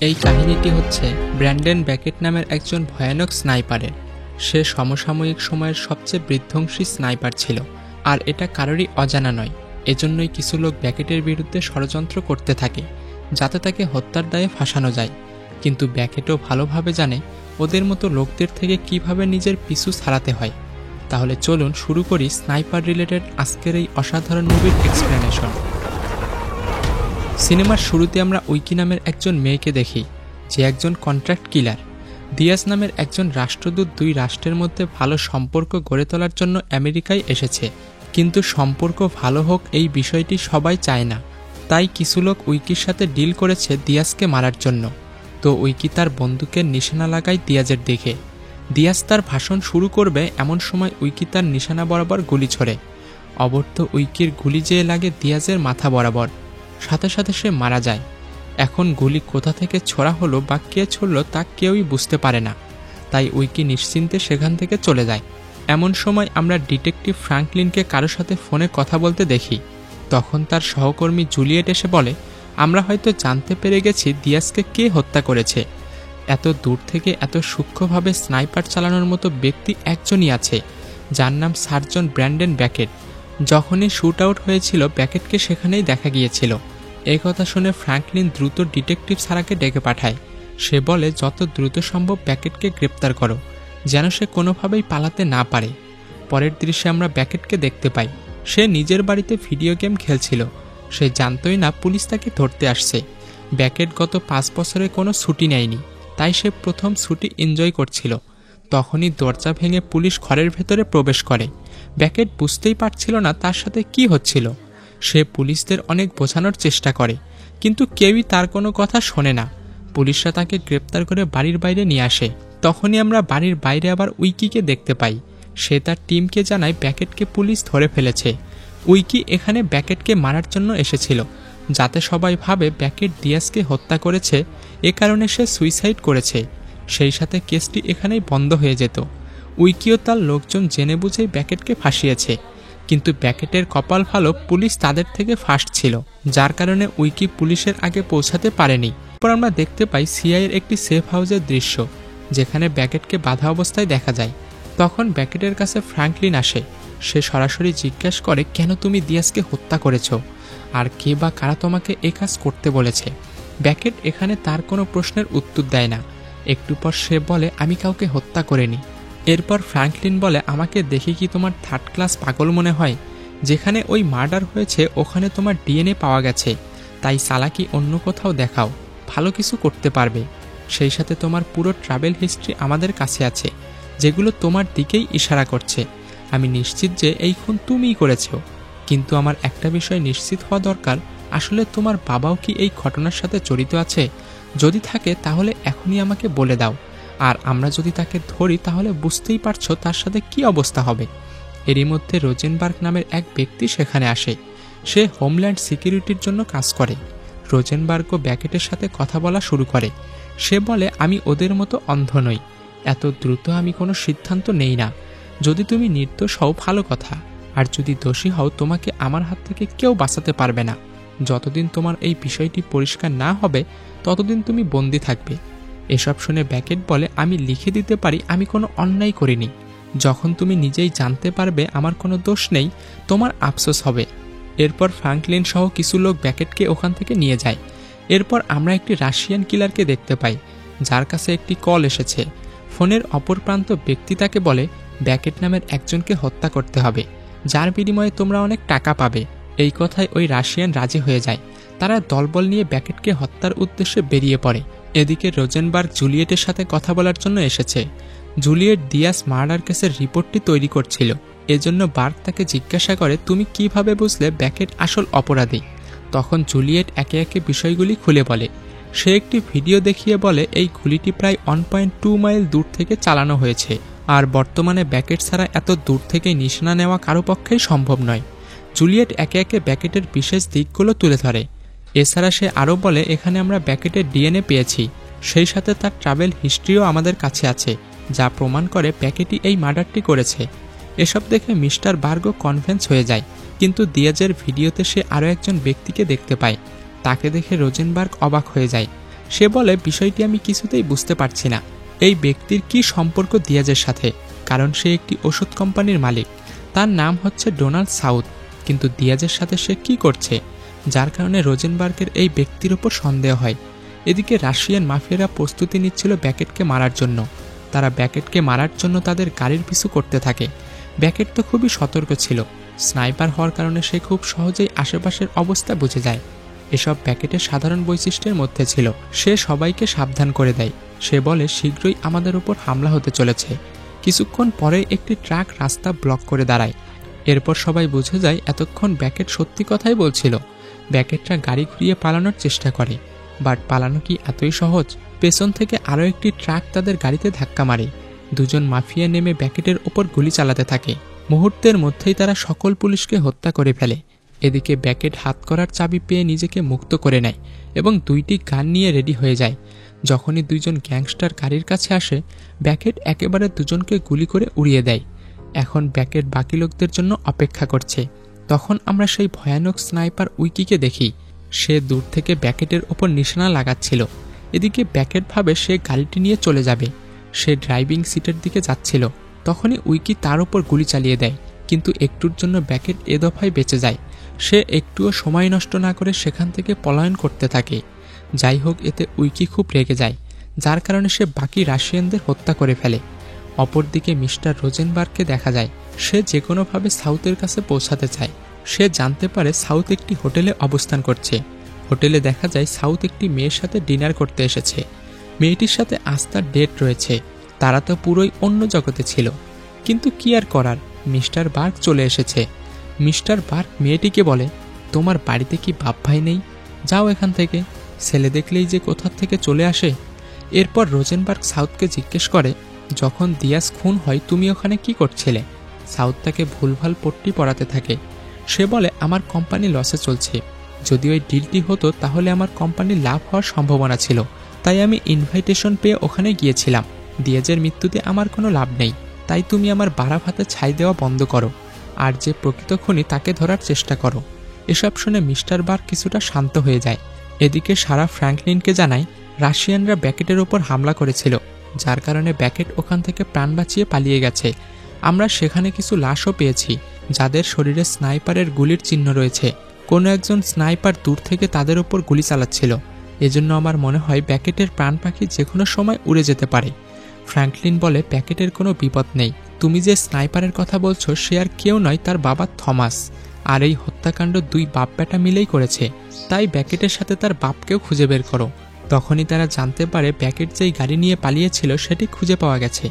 এই কাহিনীটি হচ্ছে ব্র্যান্ডন ব্যাকেট নামের একজন ভয়ানক স্নাইপারের। সে সমসাময়িক সময়ের সবচেয়ে বিধ্বংসী স্নাইপার ছিল, আর এটা কারোরই অজানা নয়। এজন্যই কিছু লোক ব্যাকেটের বিরুদ্ধে ষড়যন্ত্র করতে থাকে যাতে তাকে হত্যার দায়ে ফাঁসানো যায়। কিন্তু ব্যাকেটও ভালোভাবে জানে ওদের মতো লোকদের থেকে কিভাবে নিজের পিছু ছাড়াতে হয়। তাহলে চলুন শুরু করি স্নাইপার রিলেটেড আজকের এই অসাধারণ মুভির এক্সপ্লেনেশন। সিনেমার শুরুতে আমরা উইকি নামের একজন মেয়েকে দেখি, যে একজন কন্ট্রাক্ট কিলার। দিয়াজ নামের একজন রাষ্ট্রদূত দুই রাষ্ট্রের মধ্যে ভালো সম্পর্ক গড়ে তোলার জন্য আমেরিকায় এসেছে। কিন্তু সম্পর্ক ভালো হোক এই বিষয়টি সবাই চায় না, তাই কিছু লোক উইকির সাথে ডিল করেছে দিয়াজকে মারার জন্য। তো উইকি তার বন্দুকের নিশানা লাগায় দিয়াজের দিকে। দিয়াজ তার ভাষণ শুরু করবে, এমন সময় উইকি তার নিশানা বরাবর গুলি ছোড়ে। অবর্ত উইকির গুলি যেয়ে লাগে দিয়াজের মাথা বরাবর, সাথে সাথে সে মারা যায়। এখন গুলি কোথা থেকে ছোড়া হলো বা কে ছুড়ল তা কেউই বুঝতে পারে না, তাই উইকি নিশ্চিন্তে সেখান থেকে চলে যায়। এমন সময় আমরা ডিটেকটিভ ফ্র্যাঙ্কলিনকে কারো সাথে ফোনে কথা বলতে দেখি। তখন তার সহকর্মী জুলিয়েট এসে বলে, আমরা হয়তো জানতে পেরে গেছি দিয়াজকে কে হত্যা করেছে। এত দূর থেকে এত সূক্ষ্মভাবে স্নাইপার চালানোর মতো ব্যক্তি একজনই আছে, যার নাম সার্জন ব্র্যান্ডন ব্যাকেট। যখনই শ্যুট আউট হয়েছিল ব্যাকেটকে সেখানেই দেখা গিয়েছিল। এই কথা শুনে ফ্র্যাঙ্কলিন দ্রুত ডিটেকটিভ সারাকে ডেকে পাঠায়। সে বলে যত দ্রুত সম্ভব ব্যাকেটকে গ্রেপ্তার করো, যেন সে কোনোভাবেই পালাতে না পারে। পরের দৃশ্যে আমরা ব্যাকেটকে দেখতে পাই। সে নিজের বাড়িতে ভিডিও গেম খেলছিল। সে জানতই না পুলিশ তাকে ধরতে আসছে। ব্যাকেট গত 5 বছরে কোনো ছুটি নেয়নি, তাই সে প্রথম ছুটি এনজয় করছিল। তখনই দরজা ভেঙে পুলিশ ঘরের ভেতরে প্রবেশ করে। ব্যাকেট বুঝতেই পারছিল না তার সাথে কি হচ্ছিল। সে পুলিশদের অনেক বোঝানোর চেষ্টা করে, কিন্তু কেউই তার কোনো কথা শোনে না। পুলিশরা তাকে গ্রেপ্তার করে বাড়ির বাইরে নিয়ে আসে। তখনই আমরা বাড়ির বাইরে আবার উইকিকে দেখতে পাই। সে তার টিমকে জানায় ব্যাকেটকে পুলিশ ধরে ফেলেছে। উইকি এখানে ব্যাকেটকে মারার জন্য এসেছিল, যাতে সবাই ভাবে ব্যাকেট দিয়াজকে হত্যা করেছে। এ কারণে সে সুইসাইড করেছে। সেই সাথে কেসটি এখানেই বন্ধ হয়ে যেত। উইকিও তার লোকজন জেনে বুঝেই ব্যাকেটকে ফাঁসিয়েছে, কিন্তু ব্যাকেটের কপাল ভালো, পুলিশ তাদের থেকে ফাস্ট ছিল, যার কারণে উইকি পুলিশের আগে পৌঁছাতে পারেনি। এরপর আমরা দেখতে পাই সিআইয়ের একটি সেফ হাউসের দৃশ্য, যেখানে ব্যাকেটকে বাধা অবস্থায় দেখা যায়। তখন ব্যাকেটের কাছে ফ্র্যাঙ্কলিন আসে। সে সরাসরি জিজ্ঞাসা করে, কেন তুমি দিয়াজকে হত্যা করেছ, আর কে বা কারা তোমাকে এ কাজ করতে বলেছে। ব্যাকেট এখানে তার কোনো প্রশ্নের উত্তর দেয় না। একটু পর সে বলে, আমি কাউকে হত্যা করিনি। এরপর ফ্র্যাঙ্কলিন বলে, আমাকে দেখে কি তোমার 3rd ক্লাস পাগল মনে হয়? যেখানে ওই মার্ডার হয়েছে ওখানে তোমার ডিএনএ পাওয়া গেছে, তাই চালাকি অন্য কোথাও দেখাও, ভালো কিছু করতে পারবে। সেই সাথে তোমার পুরো ট্রাভেল হিস্ট্রি আমাদের কাছে আছে, যেগুলো তোমার দিকেই ইশারা করছে। আমি নিশ্চিত যে এই খুন তুমিই করেছ, কিন্তু আমার একটা বিষয় নিশ্চিত হওয়া দরকার, আসলে তোমার বাবাও কি এই ঘটনার সাথে জড়িত আছে? যদি থাকে তাহলে এখনই আমাকে বলে দাও, আর আমরা যদি তাকে ধরি তাহলে বুঝতেই পারছো তার সাথে কি অবস্থা হবে। এরই মধ্যে রোজেনবার্গ নামের এক ব্যক্তি সেখানে আসে। সে হোমল্যান্ড সিকিউরিটির জন্য কাজ করে। রোজেনবার্গও ব্যাকেটের সাথে কথা বলা শুরু করে। সে বলে, আমি ওদের মতো অন্ধ নই, এত দ্রুত আমি কোনো সিদ্ধান্ত নেই না। যদি তুমি নির্দোষ হও ভালো কথা, আর যদি দোষী হও তোমাকে আমার হাত থেকে কেউ বাঁচাতে পারবে না। যতদিন তোমার এই বিষয়টি পরিষ্কার না হবে ততদিন তুমি বন্দী থাকবে। এসব শুনে ব্যাকেট বলে, আমি লিখে দিতে পারি আমি কোনো অন্যায় করিনি। যখন তুমি নিজেই জানতে পারবে আমার কোনো দোষ নেই, তোমার আফসোস হবে। এরপর ফ্র্যাঙ্কলিন সহ কিছু লোক ব্যাকেটকে ওখান থেকে নিয়ে যায়। এরপর আমরা একটি রাশিয়ান কিলারকে দেখতে পাই, যার কাছে একটি কল এসেছে। ফোনের অপর প্রান্ত ব্যক্তি তাকে বলে, ব্যাকেট নামের একজনকে হত্যা করতে হবে, যার বিনিময়ে তোমরা অনেক টাকা পাবে। এই কথায় ওই রাশিয়ান রাজি হয়ে যায়। তারা দলবল নিয়ে ব্যাকেটকে হত্যার উদ্দেশ্যে বেরিয়ে পড়ে। এদিকে রোজেনবার্গ জুলিয়েটের সাথে কথা বলার জন্য এসেছে। জুলিয়েট দিয়াজ মার্ডার কেসের রিপোর্টটি তৈরি করছিল। এজন্য বার্গ তাকে জিজ্ঞাসা করে, তুমি কিভাবে বুঝলে ব্যাকেট আসল অপরাধী? তখন জুলিয়েট একে একে বিষয়গুলি খুলে বলে। সে একটি ভিডিও দেখিয়ে বলে, এই গুলিটি প্রায় 1.2 মাইল দূর থেকে চালানো হয়েছে, আর বর্তমানে ব্যাকেট ছাড়া এত দূর থেকে নিশানা নেওয়া কারো পক্ষেই সম্ভব নয়। জুলিয়েট একে একে ব্যাকেটের বিশেষ দিকগুলো তুলে ধরে। এছাড়া সে আরও বলে, এখানে আমরা ব্যাকেটের ডিএনএ পেয়েছি, সেই সাথে তার ট্রাভেল হিস্ট্রিও আমাদের কাছে আছে, যা প্রমাণ করে ব্যাকেটই এই মার্ডারটি করেছে। এসব দেখে মিস্টার বার্গও কনভিন্স হয়ে যায়, কিন্তু দিয়াজের ভিডিওতে সে আরও একজন ব্যক্তিকে দেখতে পায়। তাকে দেখে রোজেনবার্গ অবাক হয়ে যায়। সে বলে, বিষয়টি আমি কিছুতেই বুঝতে পারছি না। এই ব্যক্তির কি সম্পর্ক দিয়াজের সাথে, কারণ সে একটি ওষুধ কোম্পানির মালিক, তার নাম হচ্ছে ডোনাল্ড সাউথ, কিন্তু দিয়াজের সাথে সে কি করছে, যার কারণে রোজেনবার্গের এই ব্যক্তির ওপর সন্দেহ হয়। এদিকে রাশিয়ান মাফিয়ারা প্রস্তুতি নিচ্ছিল ব্যাকেটকে মারার জন্য। তারা ব্যাকেটকে মারার জন্য তাদের গাড়ির পিছু করতে থাকে। ব্যাকেট তো খুবই সতর্ক ছিল, স্নাইপার হওয়ার কারণে সে খুব সহজেই আশেপাশের অবস্থা বুঝে যায়। এসব ব্যাকেটের সাধারণ বৈশিষ্ট্যের মধ্যে ছিল। সে সবাইকে সাবধান করে দেয়। সে বলে, শীঘ্রই আমাদের উপর হামলা হতে চলেছে। কিছুক্ষণ পরে একটি ট্রাক রাস্তা ব্লক করে দাঁড়ায়। এরপর সবাই বুঝে যায় এতক্ষণ ব্যাকেট সত্যি কথাই বলছিল। ব্যাকেটরা গাড়ি ঘুরিয়ে পালানোর চেষ্টা করে, বাট পালানো কি এতই সহজ? পেছন থেকে আরও একটি ট্রাক তাদের গাড়িতে ধাক্কা মারে। দুজন মাফিয়া নেমে ব্যাকেটের ওপর গুলি চালাতে থাকে। মুহূর্তের মধ্যেই তারা সকল পুলিশকে হত্যা করে ফেলে। এদিকে ব্যাকেট হাত করার চাবি পেয়ে নিজেকে মুক্ত করে নেয় এবং দুইটি গান নিয়ে রেডি হয়ে যায়। যখনই দুইজন গ্যাংস্টার গাড়ির কাছে আসে, ব্যাকেট একেবারে দুজনকে গুলি করে উড়িয়ে দেয়। এখন ব্যাকেট বাকি লোকদের জন্য অপেক্ষা করছে। তখন আমরা সেই ভয়ানক স্নাইপার উইকিকে দেখি। সে দূর থেকে ব্যাকেটের ওপর নিশানা লাগাচ্ছিল। এদিকে ব্যাকেট ভাবে সে গাড়িটি নিয়ে চলে যাবে। সে ড্রাইভিং সিটের দিকে যাচ্ছিল, তখনই উইকি তার ওপর গুলি চালিয়ে দেয়। কিন্তু একটুর জন্য ব্যাকেট এ দফায় বেঁচে যায়। সে একটুও সময় নষ্ট না করে সেখান থেকে পলায়ন করতে থাকে। যাই হোক, এতে উইকি খুব রেগে যায়, যার কারণে সে বাকি রাশিয়ানদের হত্যা করে ফেলে। অপরদিকে মিস্টার রোজেনবার্গকে দেখা যায়। সে যে কোনোভাবে সাউথের কাছে পৌঁছাতে চায়। সে জানতে পারে সাউথ একটি হোটেলে অবস্থান করছে। হোটেলে দেখা যায় সাউথ একটি মেয়ের সাথে ডিনার করতে এসেছে। মেয়েটির সাথে আস্থার ডেট রয়েছে। তারা তো পুরোই অন্য জগতে ছিল। কিন্তু কি আর করার, মিস্টার বার্গ চলে এসেছে। মিস্টার বার্গ মেয়েটিকে বলে, তোমার বাড়িতে কি বাপ ভাই নেই? যাও এখান থেকে। ছেলে দেখলেই যে কোথা থেকে চলে আসে। এরপর রোজেনবার্গ সাউথকে জিজ্ঞেস করে, যখন দিয়াজ খুন হয় তুমি ওখানে কি করছিলে? সাউথ তাকে ভুলভাল পট্টি পড়াতে থাকে। সে বলে, আমার কোম্পানি লসে চলছে। যদি ওই ডিলটি হতো তাহলে আমার কোম্পানির লাভ হওয়ার সম্ভাবনা ছিল, তাই আমি ইনভাইটেশন পেয়ে ওখানে গিয়েছিলাম। দিয়াজের মৃত্যুতে আমার কোনো লাভ নেই, তাই তুমি আমার বাড়া ভাতে ছাই দেওয়া বন্ধ করো, আর যে প্রকৃত খুনি তাকে ধরার চেষ্টা করো। এসব শুনে মিস্টার বার্গ কিছুটা শান্ত হয়ে যায়। এদিকে সারা ফ্র্যাঙ্কলিনকে জানায় রাশিয়ানরা ব্যাকেটের ওপর হামলা করেছিল, যার কারণে ব্যাকেট ওখান থেকে প্রাণ বাঁচিয়ে পালিয়ে গেছে। আমরা সেখানে কিছু লাশও পেয়েছি, যাদের শরীরে স্নাইপারের গুলির চিহ্ন রয়েছে। কোনো একজন স্নাইপার দূর থেকে তাদের ওপর গুলি চালাচ্ছিল। এজন্য আমার মনে হয় ব্যাকেটের প্রাণ পাখি যে কোনো সময় উড়ে যেতে পারে। ফ্র্যাঙ্কলিন বলে, ব্যাকেটের কোনো বিপদ নেই। তুমি যে স্নাইপারের কথা বলছো সে আর কেউ নয়, তার বাবা থমাস। আর এই হত্যাকাণ্ড দুই বাপ বেটা মিলেই করেছে। তাই ব্যাকেটের সাথে তার বাপকেও খুঁজে বের করো। তখনই তারা জানতে পারে ব্যাকেট যেই গাড়ি নিয়ে পালিয়েছিল সেটি খুঁজে পাওয়া গেছে।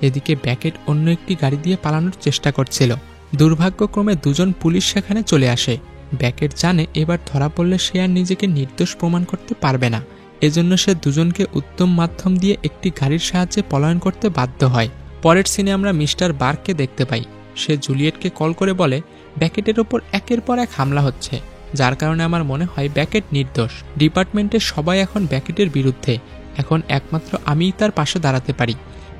এদিকে ব্যাকেট অন্য একটি গাড়ি দিয়ে পালানোর চেষ্টা করছিল। দুর্ভাগ্যক্রমে দুজন পুলিশ সেখানে চলে আসে। ব্যাকেট জানে এবার ধরা পড়লে সে আর নিজেকে নির্দোষ প্রমাণ করতে পারবে না। এজন্য সে দুজনকে উত্তম মাধ্যম দিয়ে একটি গাড়ির সাহায্যে পলায়ন করতে বাধ্য হয়। পরের সিনে আমরা মিস্টার বার্গকে দেখতে পাই। সে জুলিয়েটকে কল করে বলে, ব্যাকেটের ওপর একের পর এক হামলা হচ্ছে, যার কারণে আমার মনে হয় ব্যাকেট নির্দোষ। ডিপার্টমেন্টের সবাই এখন ব্যাকেটের বিরুদ্ধে। এখন একমাত্র আমিই তার পাশে দাঁড়াতে পারি।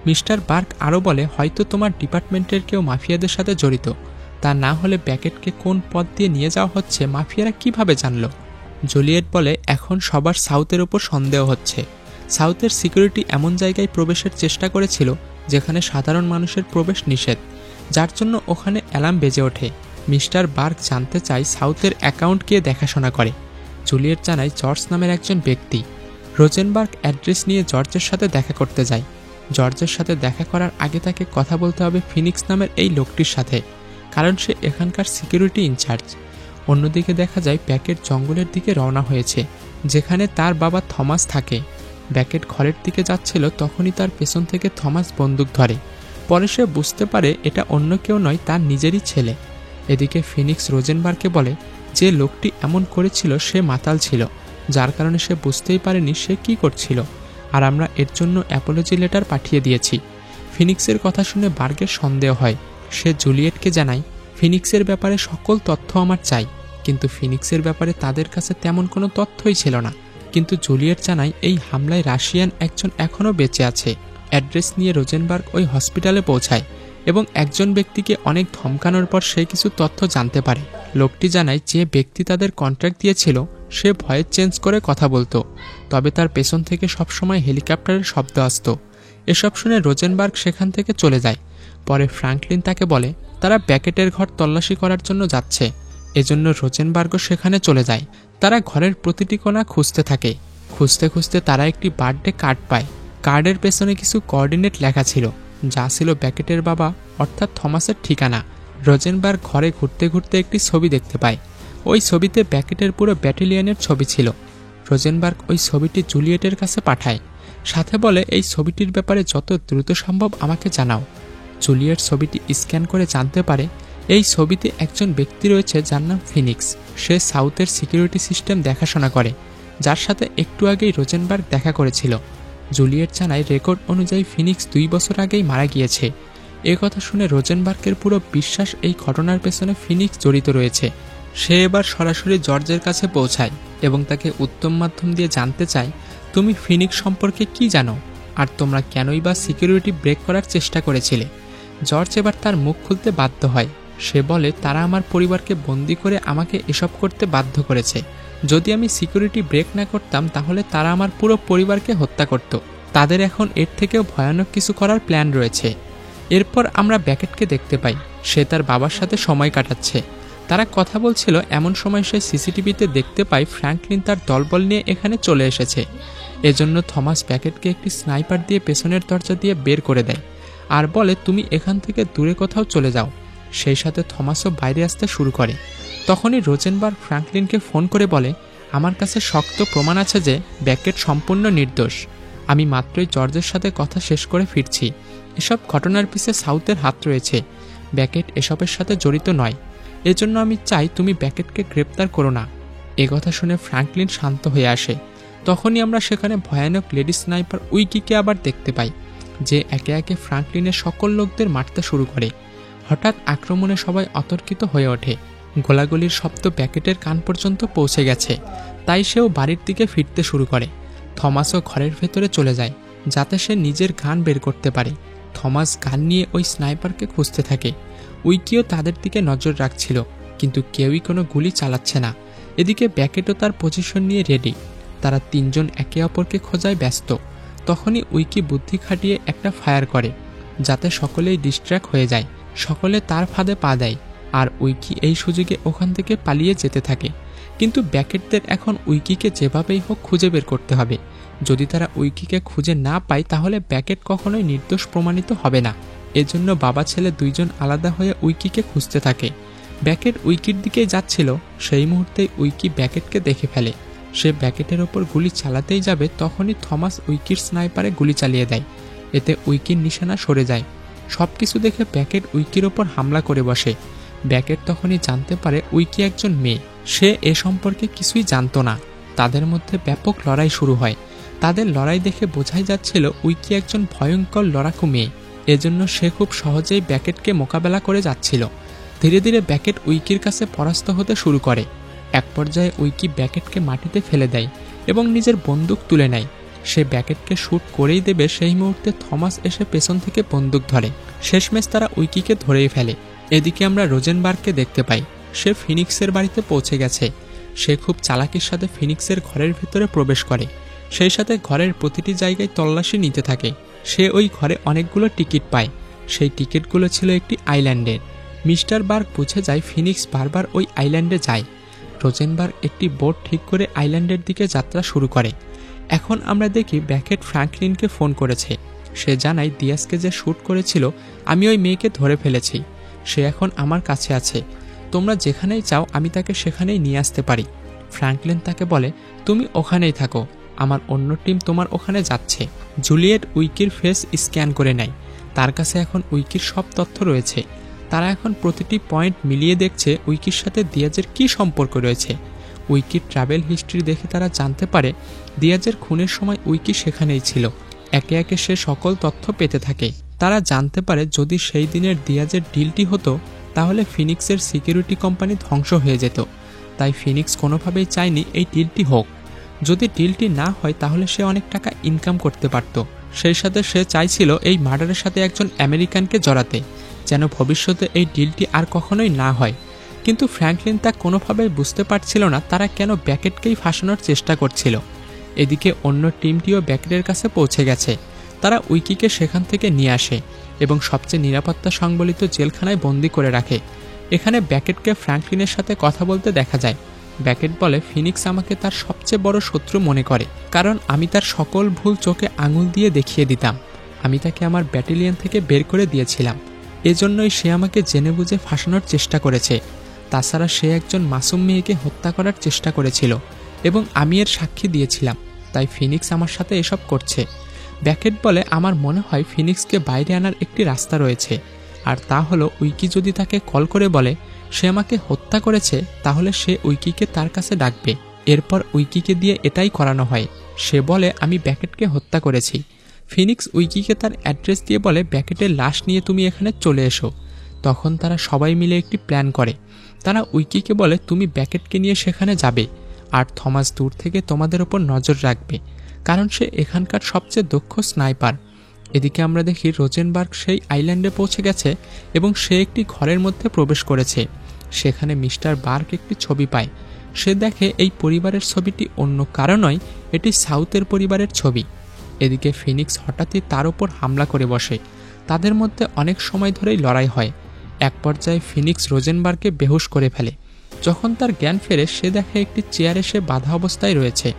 মিস্টার বার্গ আরও বলে, হয়তো তোমার ডিপার্টমেন্টের কেউ মাফিয়াদের সাথে জড়িত। তা না হলে ব্যাকেটকে কোন পথ দিয়ে নিয়ে যাওয়া হচ্ছে মাফিয়ারা কিভাবে জানল? জুলিয়েট বলে, এখন সবার সাউথের ওপর সন্দেহ হচ্ছে। সাউথের সিকিউরিটি এমন জায়গায় প্রবেশের চেষ্টা করেছিল যেখানে সাধারণ মানুষের প্রবেশ নিষেধ, যার জন্য ওখানে অ্যালার্ম বেজে ওঠে। মিস্টার বার্গ জানতে চায় সাউথের অ্যাকাউন্ট কে দেখাশোনা করে। জুলিয়েট জানায় জর্জ নামের একজন ব্যক্তি। রোজেনবার্গ অ্যাড্রেস নিয়ে জর্জের সাথে দেখা করতে যায়। জর্জের সাথে দেখা করার আগে তাকে কথা বলতে হবে ফিনিক্স নামের এই লোকটির সাথে, কারণ সে এখানকার সিকিউরিটি ইনচার্জ। অন্যদিকে দেখা যায় ব্যাকেট জঙ্গলের দিকে রওনা হয়েছে, যেখানে তার বাবা থমাস থাকে। ব্যাকেট ঘরের দিকে যাচ্ছিল, তখনই তার পেছন থেকে থমাস বন্দুক ধরে। পরে সে বুঝতে পারে এটা অন্য কেউ নয়, তার নিজেরই ছেলে। এদিকে ফিনিক্স রোজেনবার্গকে বলে যে লোকটি এমন করেছিল সে মাতাল ছিল, যার কারণে সে বুঝতেই পারেনি সে কি করছিল, আর আমরা এর জন্য অ্যাপোলজি লেটার পাঠিয়ে দিয়েছি। ফিনিক্সের কথা শুনে বার্গের সন্দেহ হয়। সে জুলিয়েটকে জানায়, ফিনিক্সের ব্যাপারে সকল তথ্য আমার চাই। কিন্তু ফিনিক্সের ব্যাপারে তাদের কাছে তেমন কোনো তথ্যই ছিল না। কিন্তু জুলিয়েট জানায় এই হামলায় রাশিয়ান একজন এখনও বেঁচে আছে। অ্যাড্রেস নিয়ে রোজেনবার্গ ওই হসপিটালে পৌঁছায় এবং একজন ব্যক্তিকে অনেক ধমকানোর পর সে কিছু তথ্য জানতে পারে। লোকটি জানায় যে ব্যক্তি তাদের কন্ট্রাক্ট দিয়েছিল সে ভয়েস চেঞ্জ করে কথা বলতো, তবে তার পেছন থেকে সবসময় হেলিকপ্টারের শব্দ আসত। এসব শুনে রোজেনবার্গ সেখান থেকে চলে যায়। পরে ফ্র্যাঙ্কলিন তাকে বলে তারা ব্যাকেটের ঘর তল্লাশি করার জন্য যাচ্ছে, এজন্য রোজেনবার্গও সেখানে চলে যায়। তারা ঘরের প্রতিটি কোণা খুঁজতে থাকে। খুঁজতে খুঁজতে তারা একটি বার্থডে কার্ড পায়। কার্ডের পেছনে কিছু কোঅর্ডিনেট লেখা ছিল, যা ছিল ব্যাকেটের বাবা অর্থাৎ থমাসের ঠিকানা। রোজেনবার্গ ঘরে ঘুরতে ঘুরতে একটি ছবি দেখতে পায়। ওই ছবিতে ব্যাকেটের পুরো ব্যাটালিয়নের ছবি ছিল। রোজেনবার্গ ওই ছবিটি জুলিয়েটের কাছে পাঠায়, সাথে বলে এই ছবিটির ব্যাপারে যত দ্রুত সম্ভব আমাকে জানাও। জুলিয়েট ছবিটি স্ক্যান করে জানতে পারে এই ছবিতে একজন ব্যক্তি রয়েছে যার নাম ফিনিক্স। সে সাউথের সিকিউরিটি সিস্টেম দেখাশোনা করে, যার সাথে একটু আগেই রোজেনবার্গ দেখা করেছিল। জুলিয়েট জানায় রেকর্ড অনুযায়ী ফিনিক্স 2 বছর আগেই মারা গিয়েছে। এ কথা শুনে রোজেনবার্গের পুরো বিশ্বাস এই ঘটনার পেছনে ফিনিক্স জড়িত রয়েছে। সে এবার সরাসরি জর্জের কাছে পৌঁছায় এবং তাকে উত্তম মাধ্যম দিয়ে জানতে চায় তুমি ফিনিক্স সম্পর্কে কি জানো, আর তোমরা কেনই বা সিকিউরিটি ব্রেক করার চেষ্টা করেছিলে। জর্জ এবার তার মুখ খুলতে বাধ্য হয়। সে বলে তারা আমার পরিবারকে বন্দি করে আমাকে এসব করতে বাধ্য করেছে। যদি আমি সিকিউরিটি ব্রেক না করতাম তাহলে তারা আমার পুরো পরিবারকে হত্যা করত। তাদের এখন এর থেকেও ভয়ানক কিছু করার প্ল্যান রয়েছে। এরপর আমরা ব্যাকেটকে দেখতে পাই, সে তার বাবার সাথে সময় কাটাচ্ছে। তারা কথা বলছিল, এমন সময় সে সিসিটিভিতে দেখতে পায় ফ্র্যাঙ্কলিন তার দলবল নিয়ে এখানে চলে এসেছে। এজন্য থমাস ব্যাকেটকে একটি স্নাইপার দিয়ে পেছনের দরজা দিয়ে বের করে দেয় আর বলে তুমি এখান থেকে দূরে কোথাও চলে যাও। সেই সাথে থমাসও বাইরে আসতে শুরু করে। তখনই রোজেনবার্গ ফ্র্যাঙ্কলিনকে ফোন করে বলে আমার কাছে শক্ত প্রমাণ আছে যে ব্যাকেট সম্পূর্ণ নির্দোষ। আমি মাত্রই জর্জের সাথে কথা শেষ করে ফিরছি। এসব ঘটনার পিছে সাউথের হাত রয়েছে। ব্যাকেট এসবের সাথে জড়িত নয়। এজন্য আমি চাই তুমি ব্যাকেটকে গ্রেপ্তার করো না। এ কথা শুনে ফ্র্যাঙ্কলিন শান্ত হয়ে আসে। তখনই আমরা সেখানে ভয়ানক লেডি স্নাইপার উইকিকে আবার দেখতে পাই, যে একে একে ফ্র্যাঙ্কলিনের সকল লোকদের মারতে শুরু করে। হঠাৎ আক্রমণে সবাই অতর্কিত হয়ে ওঠে। গোলাগুলির শব্দ ব্যাকেটের কান পর্যন্ত পৌঁছে গেছে, তাই সেও বাড়ির দিকে ফিরতে শুরু করে। থমাসও ঘরের ভেতরে চলে যায় যাতে সে নিজের গান বের করতে পারে। থমাস গান নিয়ে ওই স্নাইপারকে খুঁজতে থাকে। উইকিও তাদের দিকে নজর রাখছিল, কিন্তু কেউই কোনো গুলি চালাচ্ছে না। এদিকে ব্যাকেটও তার পজিশন নিয়ে রেডি। তারা তিনজন একে অপরকে খোঁজায় ব্যস্ত। তখনই উইকি বুদ্ধি খাটিয়ে একটা ফায়ার করে, যাতে সকলেই ডিস্ট্র্যাক্ট হয়ে যায়। সকলে তার ফাঁদে পা দেয়, আর উইকি এই সুযোগে ওখান থেকে পালিয়ে যেতে থাকে। কিন্তু ব্যাকেটদের এখন উইকিকে যেভাবেই হোক খুঁজে বের করতে হবে। যদি তারা উইকিকে খুঁজে না পায় তাহলে ব্যাকেট কখনোই নির্দোষ প্রমাণিত হবে না। এজন্য বাবা ছেলে দুইজন আলাদা হয়ে উইকিকে খুঁজতে থাকে। ব্যাকেট উইকির দিকেই যাচ্ছিল, সেই মুহূর্তেই উইকি ব্যাকেটকে দেখে ফেলে। সে ব্যাকেটের ওপর গুলি চালাতেই যাবে, তখনই থমাস উইকির স্নাইপারে গুলি চালিয়ে দেয়। এতে উইকির নিশানা সরে যায়। সবকিছু দেখে ব্যাকেট উইকির ওপর হামলা করে বসে। ব্যাকেট তখনই জানতে পারে উইকি একজন মেয়ে। সে এ সম্পর্কে কিছুই জানতো না। তাদের মধ্যে ব্যাপক লড়াই শুরু হয়। তাদের লড়াই দেখে বোঝাই যাচ্ছিল উইকি একজন ভয়ঙ্কর লড়াকু মেয়ে। এজন্য সে খুব সহজেই ব্যাকেটকে মোকাবেলা করে যাচ্ছিল। ধীরে ধীরে ব্যাকেট উইকির কাছে পরাস্ত হতে শুরু করে। এক পর্যায়ে উইকি ব্যাকেটকে মাটিতে ফেলে দেয় এবং নিজের বন্দুক তুলে নেয়। সে ব্যাকেটকে শ্যুট করেই দেবে, সেই মুহূর্তে থমাস এসে পেছন থেকে বন্দুক ধরে। শেষমেশ তারা উইকিকে ধরেই ফেলে। এদিকে আমরা রোজেনবার্গকে দেখতে পাই। সে ফিনিক্সের বাড়িতে পৌঁছে গেছে। সে খুব চালাকির সাথে ফিনিক্সের ঘরের ভেতরে প্রবেশ করে। সেই সাথে ঘরের প্রতিটি জায়গায় তল্লাশি নিতে থাকে। সে ওই ঘরে অনেকগুলো টিকিট পায়। সেই টিকিটগুলো ছিল একটি আইল্যান্ডের। মিস্টার বার্গ বুঝে যায় ফিনিক্স বারবার ওই আইল্যান্ডে যায়। রোজেনবার্গ একটি বোট ঠিক করে আইল্যান্ডের দিকে যাত্রা শুরু করে। এখন আমরা দেখি ব্যাকেট ফ্র্যাঙ্কলিনকে ফোন করেছে। সে জানায় দিয়াসকে যে শ্যুট করেছিল আমি ওই মেয়েকে ধরে ফেলেছি। সে এখন আমার কাছে আছে। তোমরা যেখানেই চাও আমি তাকে সেখানেই নিয়ে আসতে পারি। ফ্র্যাঙ্কলিন তাকে বলে তুমি ওখানেই থাকো, আমার অন্য টিম তোমার ওখানে যাচ্ছে। জুলিয়েট উইকির ফেস স্ক্যান করে নেয়। তার কাছে এখন উইকির সব তথ্য রয়েছে। তারা এখন প্রতিটি পয়েন্ট মিলিয়ে দেখছে উইকির সাথে দিয়াজের কী সম্পর্ক রয়েছে। উইকির ট্রাভেল হিস্ট্রি দেখে তারা জানতে পারে দিয়াজের খুনের সময় উইকি সেখানেই ছিল। একে একে সে সকল তথ্য পেতে থাকে। তারা জানতে পারে যদি সেই দিনের দিয়াজের ডিলটি হতো তাহলে ফিনিক্সের সিকিউরিটি কোম্পানি ধ্বংস হয়ে যেত। তাই ফিনিক্স কোনোভাবেই চায়নি এই ডিলটি হোক। যদি ডিলটি না হয় তাহলে সে অনেক টাকা ইনকাম করতে পারত। সেই সাথে সে চাইছিল এই মার্ডারের সাথে একজন আমেরিকানকে জড়াতে, যেন ভবিষ্যতে এই ডিলটি আর কখনোই না হয়। কিন্তু ফ্র্যাঙ্কলিন তা কোনোভাবেই বুঝতে পারছিল না তারা কেন ব্যাকেটকেই ফাঁসানোর চেষ্টা করছিল। এদিকে অন্য টিমটিও ব্যাকেটের কাছে পৌঁছে গেছে। তারা উইকিকে সেখান থেকে নিয়ে আসে এবং সবচেয়ে নিরাপত্তা সংবলিত জেলখানায় বন্দি করে রাখে। এখানে ব্যাকেটকে ফ্র্যাঙ্কলিনের সাথে কথা বলতে দেখা যায়। ব্যাকেট বলে, ফিনিক্স আমাকে তার সবচেয়ে বড় শত্রু মনে করে, কারণ আমি তার সকল ভুল চোখে আঙুল দিয়ে দেখিয়ে দিতাম। আমি তাকে আমার ব্যাটালিয়ন থেকে বের করে দিয়েছিলাম, এজন্যই সে আমাকে জেনে বুঝে ফাঁসানোর চেষ্টা করেছে। তাছাড়া সে একজন মাসুম মেয়েকে হত্যা করার চেষ্টা করেছিল এবং আমি এর সাক্ষী দিয়েছিলাম, তাই ফিনিক্স আমার সাথে এসব করছে। ব্যাকেট বলে, আমার মনে হয় ফিনিক্সকে বাইরে আনার একটি রাস্তা রয়েছে, আর তা হলো উইকি যদি তাকে কল করে বলে সে আমাকে হত্যা করেছে, তাহলে সে উইকিকে তার কাছে ডাকবে। এরপর উইকিকে দিয়ে এটাই করানো হয়। সে বলে, আমি ব্যাকেটকে হত্যা করেছি। ফিনিক্স উইকিকে তার অ্যাড্রেস দিয়ে বলে, ব্যাকেটের লাশ নিয়ে তুমি এখানে চলে এসো। তখন তারা সবাই মিলে একটি প্ল্যান করে। তারা উইকিকে বলে, তুমি ব্যাকেটকে নিয়ে সেখানে যাবে, আর থমাস দূর থেকে তোমাদের ওপর নজর রাখবে, কারণ সে এখানকার সবচেয়ে দক্ষ স্নাইপার। এদিকে আমরা দেখি রোজেনবার্গ সেই আইল্যান্ডে পৌঁছে গেছে এবং সে একটি ঘরের মধ্যে প্রবেশ করেছে। সেখানে মিস্টার বার্গ একটি ছবি পায়। সে দেখে এই পরিবারের ছবিটি অন্য কারো নয়, এটি সাউথের পরিবারের ছবি। এদিকে ফিনিক্স হঠাৎই তার উপর হামলা করে বসে। তাদের মধ্যে অনেক সময় ধরেই লড়াই হয়। এক পর্যায়ে ফিনিক্স রোজেনবার্গকে বেহুশ করে ফেলে। যখন তার জ্ঞান ফেরে সে দেখে একটি চেয়ারে সে বাঁধা অবস্থায় রয়েছে।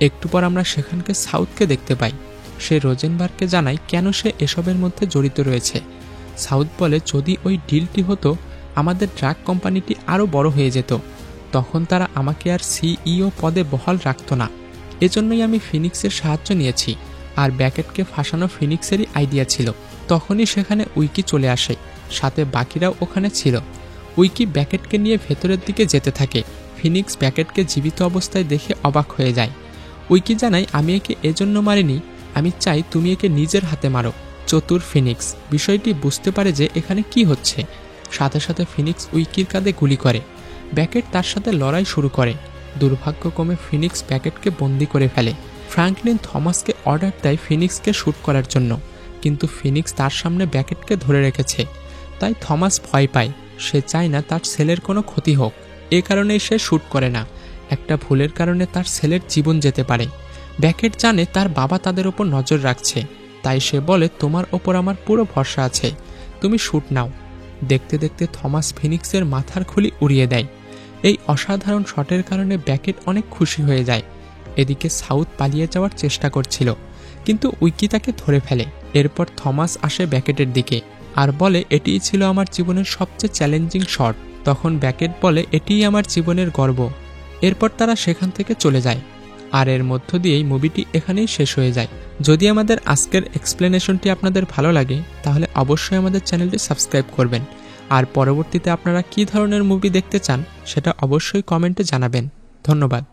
একটু পর আমরা সেখানকে সাউথকে দেখতে পাই। সে রোজেনবার্গকে জানায় কেন সে এসবের মধ্যে জড়িত রয়েছে। সাউথ বলে, যদি ওই ডিলটি হতো আমাদের ড্রাগ কোম্পানিটি আরও বড় হয়ে যেত, তখন তারা আমাকে আর সিইও পদে বহাল রাখত না। এজন্যই আমি ফিনিক্সের সাহায্য নিয়েছি, আর ব্যাকেটকে ফাঁসানো ফিনিক্সেরই আইডিয়া ছিল। তখনই সেখানে উইকি চলে আসে, সাথে বাকিরাও ওখানে ছিল। উইকি ব্যাকেটকে নিয়ে ভেতরের দিকে যেতে থাকে। ফিনিক্স ব্যাকেটকে জীবিত অবস্থায় দেখে অবাক হয়ে যায়। উইকি জানায়, আমি একে এজন্য মারিনি, আমি চাই তুমি একে নিজের হাতে মারো। চতুর ফিনিক্স বিষয়টি বুঝতে পারে যে এখানে কি হচ্ছে। সাথে সাথে ফিনিক্স উইকির কাঁধে গুলি করে। ব্যাকেট তার সাথে লড়াই শুরু করে। দুর্ভাগ্যক্রমে ফিনিক্স ব্যাকেটকে বন্দি করে ফেলে। ফ্র্যাঙ্কলিন থমাসকে অর্ডার দেয় ফিনিক্সকে শ্যুট করার জন্য, কিন্তু ফিনিক্স তার সামনে ব্যাকেটকে ধরে রেখেছে। তাই থমাস ভয় পায়। সে চায় না তার ছেলের কোনো ক্ষতি হোক, এ কারণেই সে শ্যুট করে না। একটা ভুলের কারণে তার ছেলের জীবন যেতে পারে। ব্যাকেট জানে তার বাবা তাদের ওপর নজর রাখছে, তাই সে বলে, তোমার ওপর আমার পুরো ভরসা আছে, তুমি শ্যুট নাও। দেখতে দেখতে থমাস ফিনিক্সের মাথার খুলি উড়িয়ে দেয়। এই অসাধারণ শটের কারণে ব্যাকেট অনেক খুশি হয়ে যায়। এদিকে সাউথ পালিয়ে যাওয়ার চেষ্টা করছিল, কিন্তু উইকি তাকে ধরে ফেলে। এরপর থমাস আসে ব্যাকেটের দিকে আর বলে, এটিই ছিল আমার জীবনের সবচেয়ে চ্যালেঞ্জিং শট। তখন ব্যাকেট বলে, এটিই আমার জীবনের গর্ব। এরপর তারা সেখান থেকে চলে যায়। আর এর মধ্য দিয়েই মুভিটি এখানেই শেষ হয়ে যায়। যদি আমাদের আজকের এক্সপ্লেনেশনটি আপনাদের ভালো লাগে, তাহলে অবশ্যই আমাদের চ্যানেলটি সাবস্ক্রাইব করবেন। আর পরবর্তীতে আপনারা কী ধরনের মুভি দেখতে চান সেটা অবশ্যই কমেন্টে জানাবেন। ধন্যবাদ।